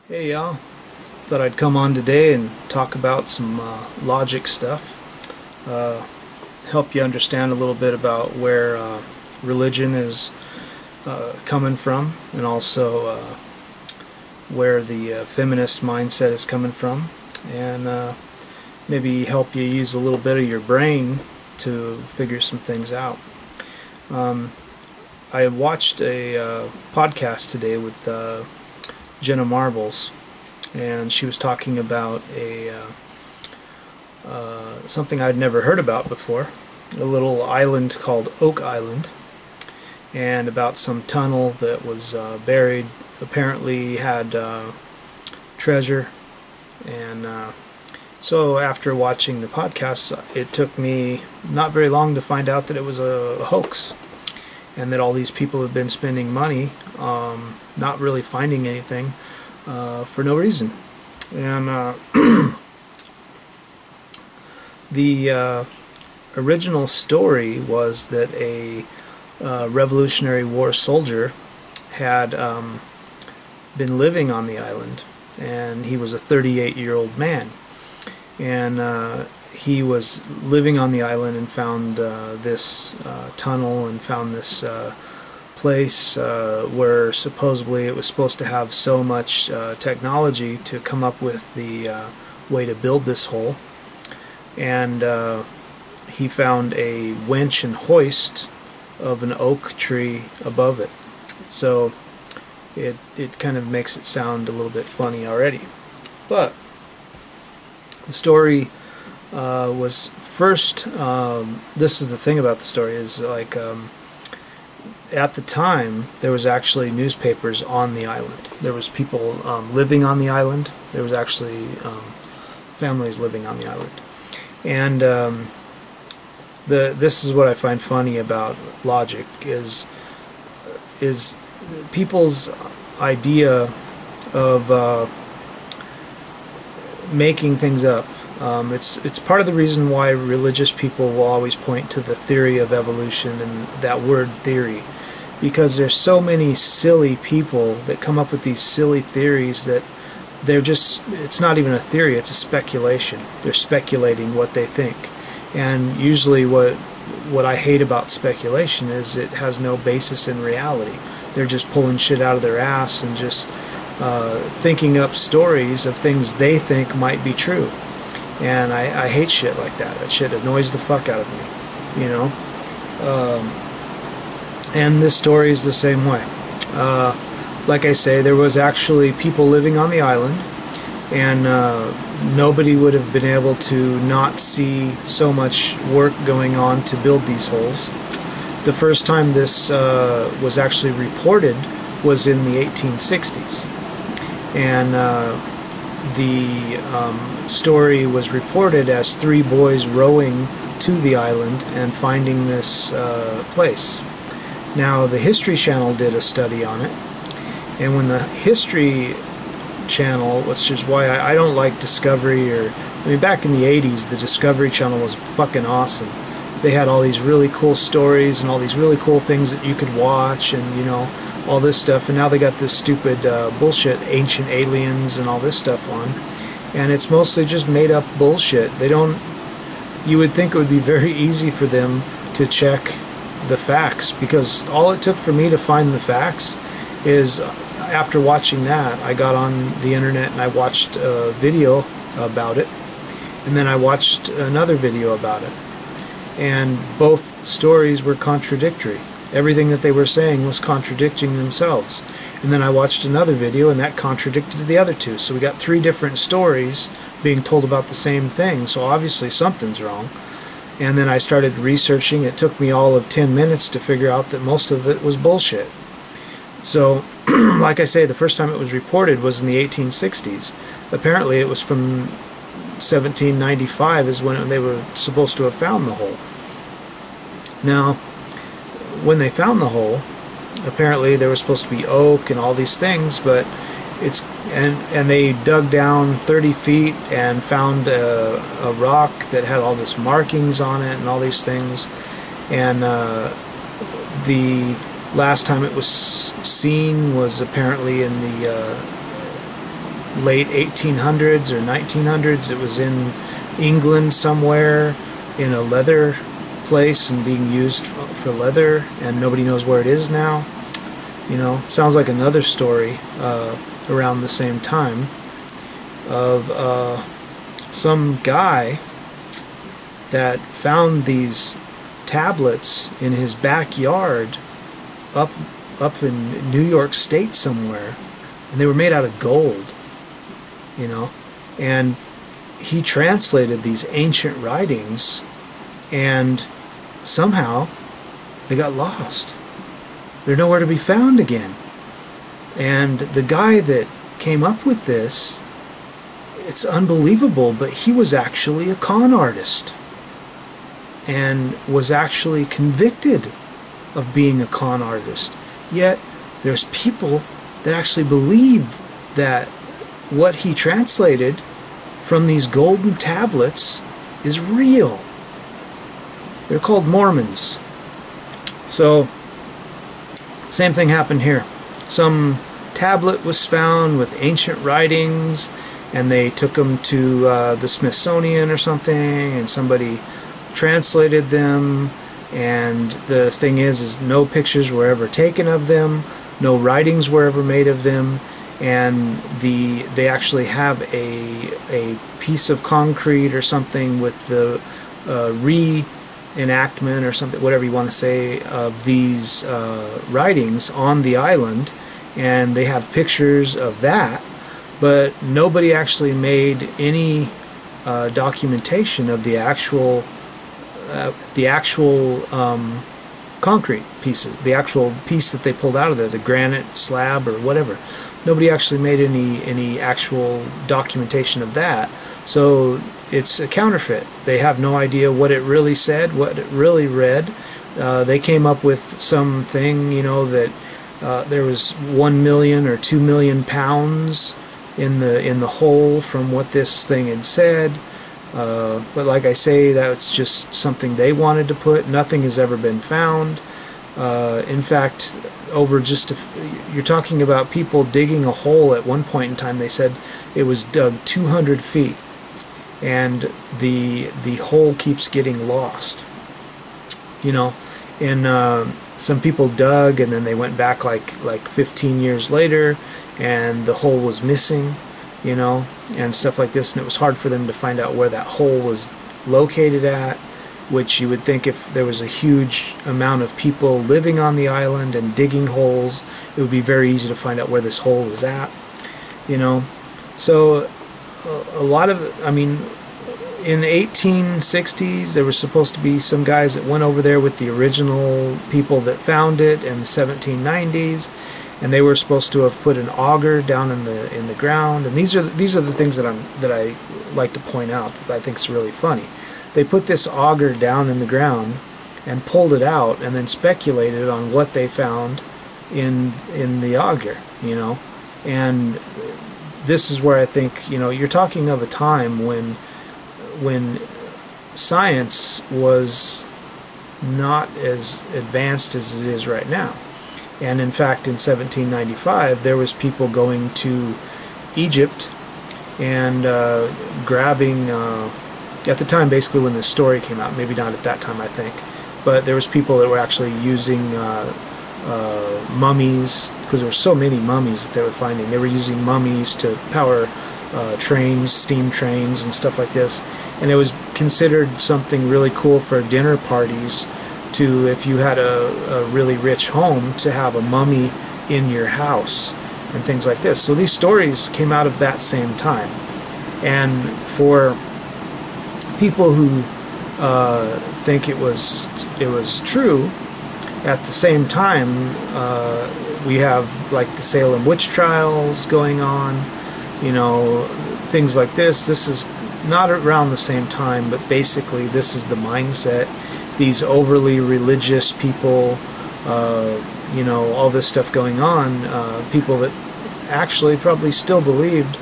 Hey y'all, thought I'd come on today and talk about some logic stuff. Help you understand a little bit about where religion is coming from, and also where the feminist mindset is coming from, and maybe help you use a little bit of your brain to figure some things out. I watched a podcast today with Jenna, and she was talking about something I'd never heard about before, a little island called Oak Island, and about some tunnel that was buried, apparently had treasure. And so after watching the podcast, it took me not very long to find out that it was a hoax, and that all these people have been spending money not really finding anything for no reason. And the original story was that a Revolutionary War soldier had been living on the island, and he was a 38-year-old man, and he was living on the island and found this tunnel, and found this place where supposedly it was supposed to have so much technology to come up with the way to build this hole. And he found a winch and hoist of an oak tree above it. So it kind of makes it sound a little bit funny already. But the story was first, this is the thing about the story, is like at the time there was actually newspapers on the island. There was people living on the island. There was actually families living on the island. And this is what I find funny about logic, is people's idea of making things up. It's part of the reason why religious people will always point to the theory of evolution and that word theory, because there's so many silly people that come up with these silly theories that it's not even a theory, it's a speculation. They're speculating what they think. And usually what I hate about speculation is it has no basis in reality. They're just pulling shit out of their ass and just thinking up stories of things they think might be true. And I hate shit like that. That shit annoys the fuck out of me, you know. And this story is the same way. Like I say, there was actually people living on the island, and nobody would have been able to not see so much work going on to build these holes. The first time this was actually reported was in the 1860s. And the story was reported as 3 boys rowing to the island and finding this place. Now, the History Channel did a study on it, and when the History Channel, which is why I don't like Discovery, back in the 80s, the Discovery Channel was fucking awesome. They had all these really cool stories and all these really cool things that you could watch, and, you know, all this stuff. And now they got this stupid bullshit, ancient aliens and all this stuff on, and it's mostly just made up bullshit. You would think it would be very easy for them to check the facts, because all it took for me to find the facts is, after watching that, I got on the internet and I watched a video about it, and then I watched another video about it, and both stories were contradictory. Everything that they were saying was contradicting themselves. And then I watched another video, and that contradicted the other two. So we got 3 different stories being told about the same thing, so obviously something's wrong. And then I started researching. It took me all of 10 minutes to figure out that most of it was bullshit. So, like I say, the first time it was reported was in the 1860s. Apparently it was from 1795 is when they were supposed to have found the hole. Now, when they found the hole, apparently there was supposed to be oak and all these things, but and they dug down 30 feet and found a rock that had all this markings on it and all these things. And the last time it was seen was apparently in the late 1800s or 1900s. It was in England somewhere in a leather place and being used for leather, and nobody knows where it is now. You know, sounds like another story around the same time of some guy that found these tablets in his backyard up in New York State somewhere, and they were made out of gold, you know, and he translated these ancient writings, and somehow they got lost. They're nowhere to be found again. And the guy that came up with this, it's unbelievable, but he was actually a con artist and was actually convicted of being a con artist. Yet there's people that actually believe that what he translated from these golden tablets is real. They're called Mormons. So, same thing happened here. Some tablet was found with ancient writings, and they took them to the Smithsonian or something, and somebody translated them. And the thing is no pictures were ever taken of them, no writings were ever made of them, and they actually have a piece of concrete or something with the reenactment or something, whatever you want to say, of these writings on the island, and they have pictures of that, but nobody actually made any documentation of the actual concrete pieces, the actual piece that they pulled out of there, the granite slab or whatever. Nobody actually made any actual documentation of that. So it's a counterfeit. They have no idea what it really said, what it really read. They came up with something, you know, that there was 1 million or 2 million pounds in the hole from what this thing had said. But like I say, that's just something they wanted to put. Nothing has ever been found. In fact, you're talking about people digging a hole at one point in time. They said it was dug 200 feet, and the hole keeps getting lost. You know, and some people dug, and then they went back like 15 years later, and the hole was missing. You know, and stuff like this, and it was hard for them to find out where that hole was located at, which you would think if there was a huge amount of people living on the island and digging holes, it would be very easy to find out where this hole is at, you know. So a lot of, I mean, in the 1860s, there was supposed to be some guys that went over there with the original people that found it in the 1790s. And they were supposed to have put an auger down in the ground, and these are the things that I like to point out that I think is really funny. They put this auger down in the ground and pulled it out, and then speculated on what they found in the auger, you know. And this is where I think, you know, you're talking of a time when science was not as advanced as it is right now. And in fact, in 1795, there was people going to Egypt and grabbing, at the time basically when this story came out, maybe not at that time I think, but there was people that were actually using mummies, because there were so many mummies that they were finding. They were using mummies to power trains, steam trains and stuff like this. And it was considered something really cool for dinner parties, to, if you had a really rich home, to have a mummy in your house and things like this. So these stories came out of that same time. And for people who think it was true, at the same time we have like the Salem witch trials going on, you know, things like this. This is not around the same time, but basically this is the mindset. These overly religious people, you know, all this stuff going on, people that actually probably still believed,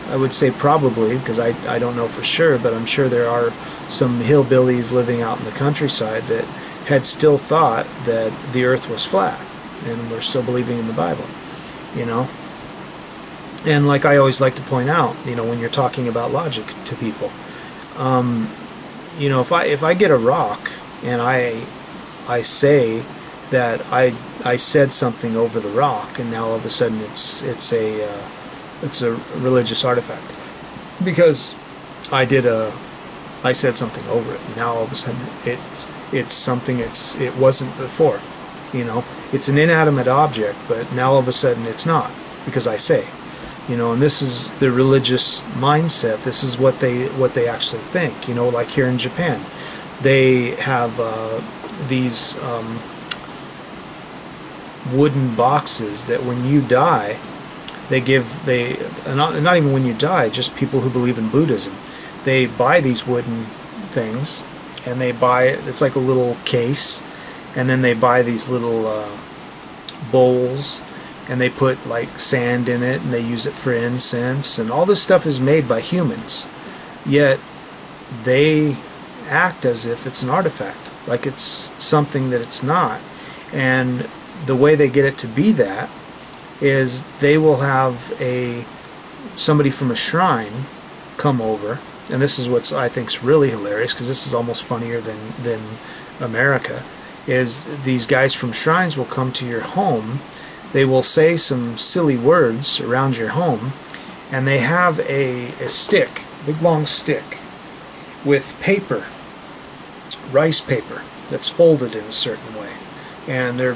I would say probably, because I don't know for sure, but I'm sure there are some hillbillies living out in the countryside that had still thought that the earth was flat, and were still believing in the Bible, you know. And like I always like to point out, when you're talking about logic to people, if I get a rock and I say that I said something over the rock, and now all of a sudden it's a religious artifact because I said something over it. Now all of a sudden it's something it wasn't before. It's an inanimate object, but now all of a sudden it's not because I say. And this is the religious mindset. This is what they actually think. Like here in Japan, they have these wooden boxes that when you die, not even when you die, just people who believe in Buddhism, they buy these wooden things, and it's like a little case, and then they buy these little bowls, and they put like sand in it, and they use it for incense, and all this stuff is made by humans, yet they act as if it's an artifact, like it's something that it's not. And the way they get it to be that is they will have somebody from a shrine come over, and this is what I think's really hilarious, because this is almost funnier than America, is these guys from shrines will come to your home. They will say some silly words around your home, and they have a stick, big long stick, with paper, rice paper, that's folded in a certain way. And they're,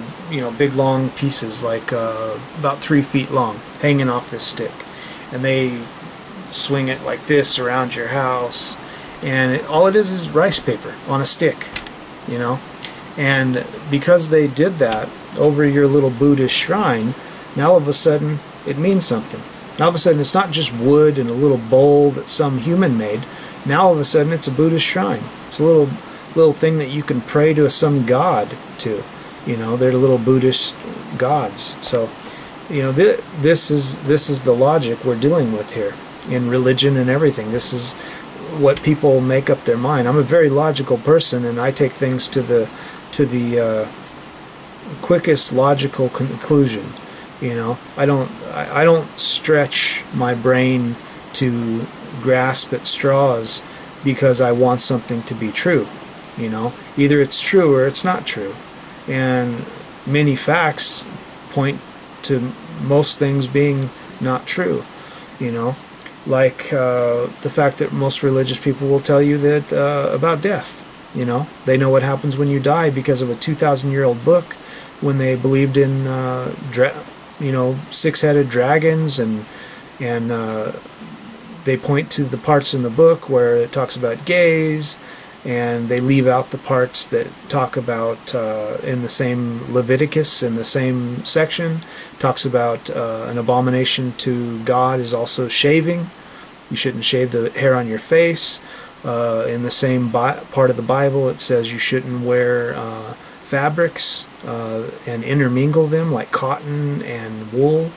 big long pieces, like about 3 feet long, hanging off this stick. And they swing it like this around your house, and all it is rice paper on a stick, And because they did that over your little Buddhist shrine, now all of a sudden it means something. Now all of a sudden it's not just wood and a little bowl that some human made. Now all of a sudden it's a Buddhist shrine. It's a little thing that you can pray to some god to. They're little Buddhist gods. So, this is the logic we're dealing with here in religion and everything. This is what people make up their mind. I'm a very logical person, and I take things to the quickest logical conclusion. I don't stretch my brain to grasp at straws because I want something to be true. Either it's true or it's not true. And many facts point to most things being not true. Like the fact that most religious people will tell you that about death. They know what happens when you die because of a 2,000-year-old book, when they believed in six-headed dragons, and they point to the parts in the book where it talks about gays, and they leave out the parts that talk about in the same Leviticus, in the same section, talks about an abomination to God is also shaving. You shouldn't shave the hair on your face. In the same part of the Bible, it says you shouldn't wear fabrics and intermingle them, like cotton and wool.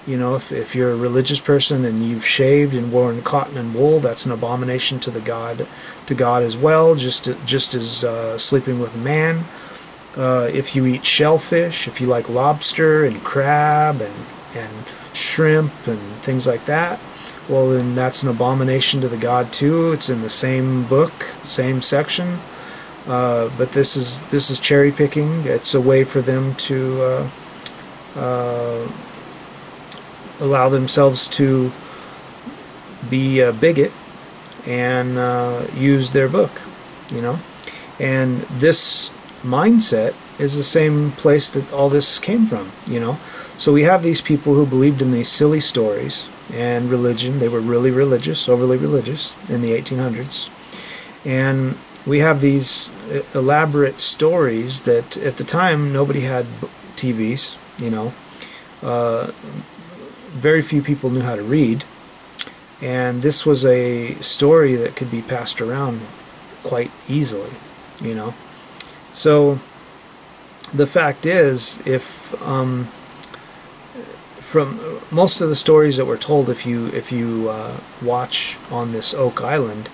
If you're a religious person and you've shaved and worn cotton and wool, that's an abomination to God as well, just as sleeping with a man. If you eat shellfish, if you like lobster and crab and shrimp and things like that, well, then that's an abomination to the God too. It's in the same book, same section. But this is cherry picking. It's a way for them to allow themselves to be a bigot and use their book, And this mindset is the same place that all this came from, So we have these people who believed in these silly stories and religion. They were really religious, overly religious in the 1800s. And we have these elaborate stories that at the time nobody had TVs, very few people knew how to read, and this was a story that could be passed around quite easily, So the fact is, if from most of the stories that were told, if you watch on this Oak Island,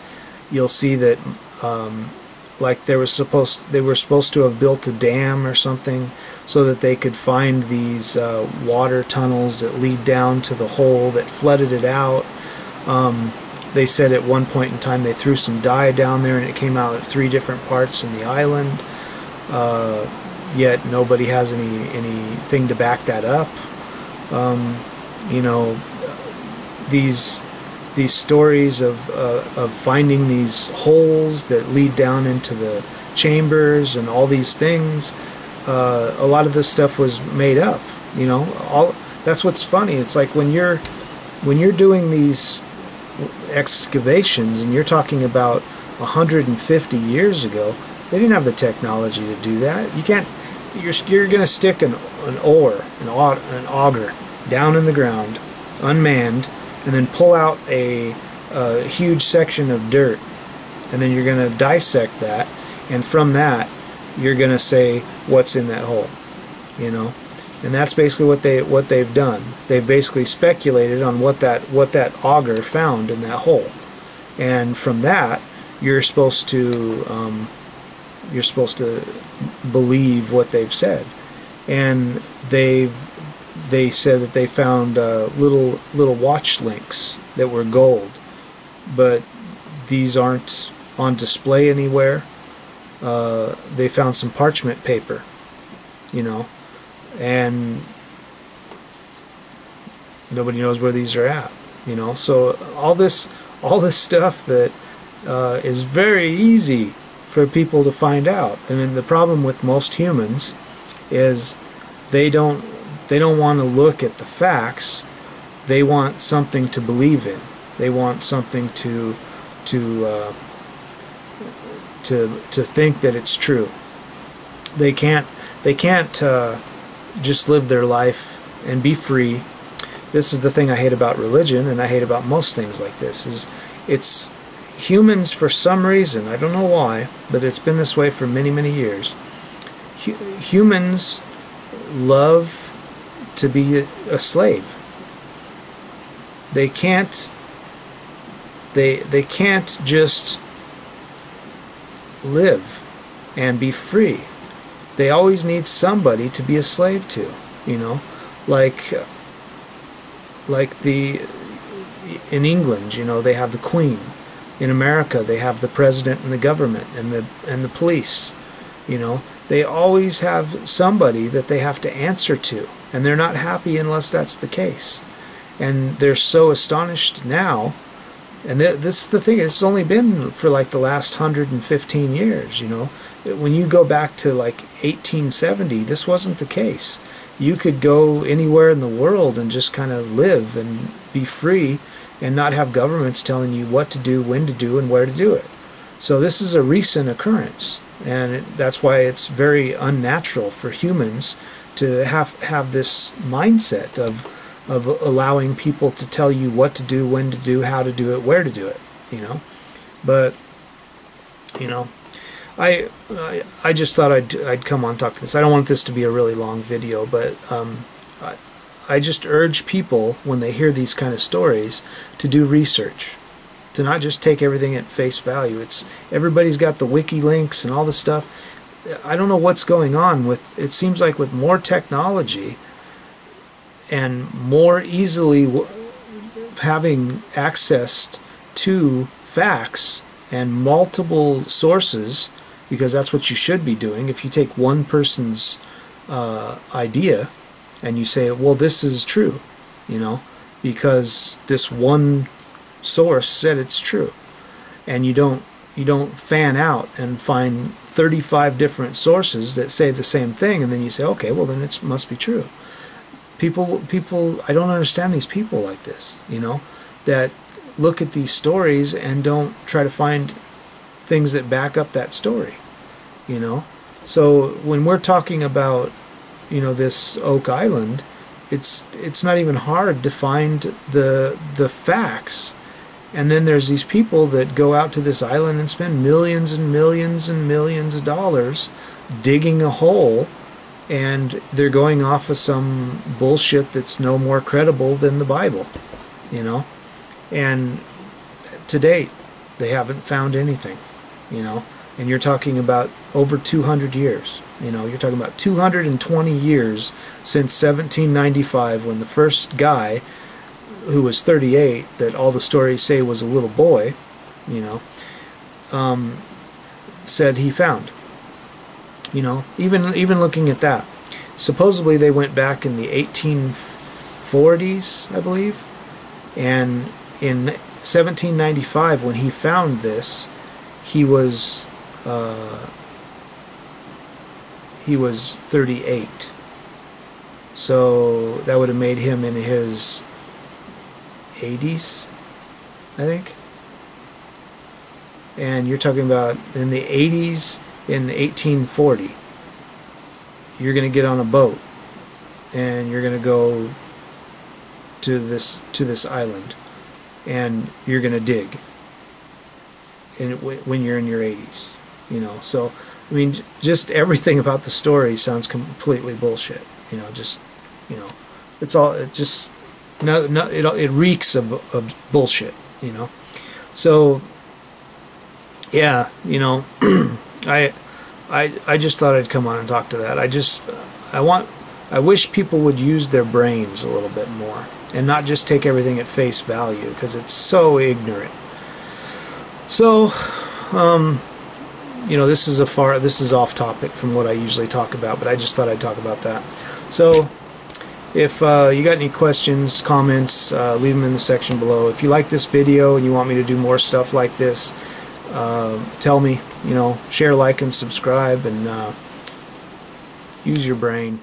you'll see that like they were supposed to have built a dam or something so that they could find these water tunnels that lead down to the hole that flooded it out. They said at one point in time they threw some dye down there and it came out at 3 different parts in the island. Yet nobody has anything to back that up. You know, these stories of finding these holes that lead down into the chambers and all these things, a lot of this stuff was made up. You know, that's what's funny. It's like when you're doing these excavations and you're talking about 150 years ago, they didn't have the technology to do that. You can't. You're going to stick an auger down in the ground, unmanned, and then pull out a huge section of dirt, and then you're going to dissect that, and from that you're going to say what's in that hole, you know. And that's basically what they've done. They've basically speculated on what that auger found in that hole, and from that you're supposed to believe what they've said. And they said that they found little watch links that were gold, but these aren't on display anywhere. They found some parchment paper, you know, and nobody knows where these are at, you know. So all this stuff that is very easy for people to find out. I mean, the problem with most humans is they don't want to look at the facts. They want something to believe in. They want something to think that it's true. They can't just live their life and be free. This is the thing I hate about religion, and I hate about most things like this, is it's humans, for some reason, I don't know why, but it's been this way for many, many years. Humans love to be a slave. They can't just live and be free. They always need somebody to be a slave to, you know, like in England, you know, they have the Queen. In America, they have the president and the government and the police. You know, they always have somebody that they have to answer to, and they're not happy unless that's the case. And they're so astonished now. And this is the thing. It's only been for like the last 115 years. You know, when you go back to like 1870, this wasn't the case. You could go anywhere in the world and just kind of live and be free, and not have governments telling you what to do, when to do, and where to do it. So this is a recent occurrence, and that's why it's very unnatural for humans to have this mindset of allowing people to tell you what to do, when to do, how to do it, where to do it, you know. But, you know, I just thought I'd come on and talk to this. I don't want this to be a really long video, but I just urge people, when they hear these kind of stories, to do research, to not just take everything at face value. Everybody's got the wiki links and all this stuff. I don't know what's going on with. It seems like with more technology and more easily having access to facts and multiple sources, because that's what you should be doing. If you take one person's idea and you say, well, this is true, you know, because this one source said it's true, and you don't fan out and find 35 different sources that say the same thing, and then you say, okay, well, then it must be true. People, I don't understand these people like this, you know, that look at these stories and don't try to find things that back up that story, you know. So when we're talking about, you know, this Oak Island, it's not even hard to find the facts. And then there's these people that go out to this island and spend millions and millions and millions of dollars digging a hole, and they're going off of some bullshit that's no more credible than the Bible, you know. And to date, they haven't found anything, you know. And you're talking about over 200 years. You know, you're talking about 220 years since 1795, when the first guy, who was 38, that all the stories say was a little boy, you know, said he found. You know, even looking at that, supposedly they went back in the 1840s, I believe, and in 1795, when he found this, he was 38. So that would have made him in his 80s, I think. And you're talking about in the 80s, in 1840, you're going to get on a boat and you're going to go to this island, and you're going to dig. And when you're in your 80s, you know. So I mean, just everything about the story sounds completely bullshit. You know, just, you know, it's all, it just, no, it reeks of bullshit. You know. So yeah, you know, I just thought I'd come on and talk to that. I wish people would use their brains a little bit more and not just take everything at face value, because it's so ignorant. So, you know, this is off topic from what I usually talk about, but I just thought I'd talk about that. So, if you got any questions, comments, leave them in the section below. If you like this video and you want me to do more stuff like this, tell me. You know, share, like, and subscribe, and use your brain.